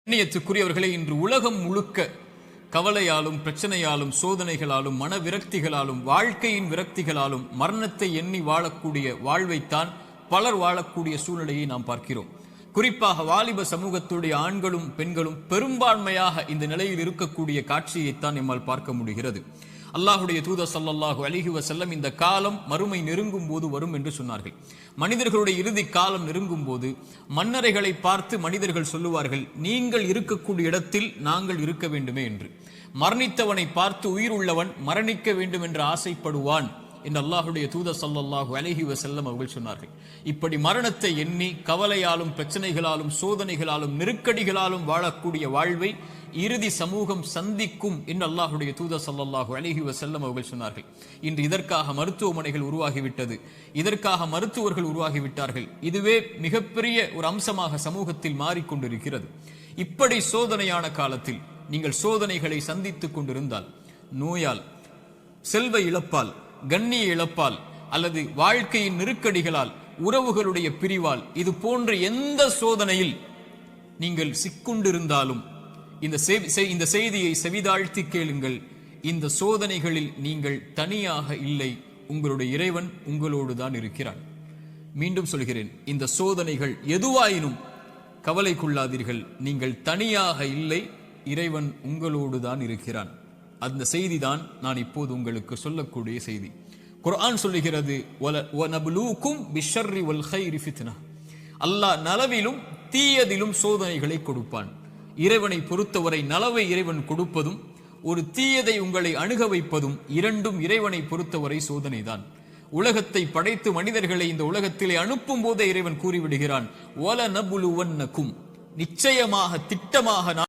கண்ணியத்துக்குரியவர்களே, இன்று உலகம் முழுக்க கவலையாலும் பிரச்சனையாலும் சோதனைகளாலும் மன விரக்திகளாலும் வாழ்க்கையின் விரக்திகளாலும் மரணத்தை எண்ணி வாழக்கூடிய வாழ்வைத்தான் பலர் வாழக்கூடிய சூழ்நிலையை நாம் பார்க்கிறோம். குறிப்பாக வாலிப சமூகத்துடைய ஆண்களும் பெண்களும் பெரும்பான்மையாக இந்த நிலையில் இருக்கக்கூடிய காட்சியைத்தான் நம்மால் பார்க்க முடிகிறது. அல்லாஹுடைய தூதர் ஸல்லல்லாஹு அலைஹி வஸல்லம் இந்த காலம் மறுமை நெருங்கும் போது வரும் என்று சொன்னார்கள். மனிதர்களுடைய இறுதி காலம் நெருங்கும் போது மன்னரைகளை பார்த்து மனிதர்கள் சொல்லுவார்கள், நீங்கள் இருக்கக்கூடிய இடத்தில் நாங்கள் இருக்க வேண்டுமே என்று. மரணித்தவனை பார்த்து உயிர் உள்ளவன் மரணிக்க வேண்டும் என்று ஆசைப்படுவான் என்று அல்லாஹுடைய தூதர் ஸல்லல்லாஹு அலைஹி வஸல்லம் அவர்கள் சொன்னார்கள். இப்படி மரணத்தை எண்ணி கவலையாலும் பிரச்சனைகளாலும் சோதனைகளாலும் நெருக்கடிகளாலும் வாழக்கூடிய வாழ்வை இறுதி சமூகம் சந்திக்கும் என்று அல்லாஹுடைய தூதர் ஸல்லல்லாஹு அலைஹி வஸல்லம் அவர்கள் சொன்னார்கள். இன்று இதற்காக மருத்துவமனைகள் உருவாகிவிட்டது, இதற்காக மருத்துவர்கள் உருவாகிவிட்டார்கள். இதுவே மிகப்பெரிய ஒரு அம்சமாக சமூகத்தில் மாறிக்கொண்டிருக்கிறது. இப்படி சோதனையான காலத்தில் நீங்கள் சோதனைகளை சந்தித்துக் கொண்டிருந்தால், நோயால், செல்வ இழப்பால், கண்ணிய இழப்பால், அல்லது வாழ்க்கையின் நெருக்கடிகளால், உறவுகளுடைய பிரிவால், இது போன்ற எந்த சோதனையில் நீங்கள் சிக்குண்டிருந்தாலும் இந்த செய்தியை செவிதாழ்த்தி கேளுங்கள். இந்த சோதனைகளில் நீங்கள் தனியாக இல்லை, உங்களுடைய இறைவன் உங்களோடு தான் இருக்கிறான். மீண்டும் சொல்கிறேன், இந்த சோதனைகள் எதுவாயினும் கவலை கொள்ளாதீர்கள், நீங்கள் தனியாக இல்லை, இறைவன் உங்களோடு தான் இருக்கிறான். அந்த செய்தி தான் நான் இப்போது உங்களுக்கு சொல்லக்கூடிய செய்தி. குர்ஆன் சொல்லுகிறது, வநப்லூக்கும் பிஷ்ஷர்ரி வல் கைரி ஃபித்னா. அல்லாஹ் நலவிலும் தீயதிலும் சோதனைகளை கொடுப்பான். இறைவனை பொறுத்தவரை நலவை இறைவன் கொடுப்பதும் ஒரு தீயதை உங்களை அணுக வைப்பதும் இரண்டும் இறைவனை பொறுத்தவரை சோதனைதான். உலகத்தை படைத்து மனிதர்களை இந்த உலகத்திலே அனுப்பும் போதே இறைவன் கூறிவிடுகிறான், வலநப்லுவன்னகும், நிச்சயமாக திட்டமாக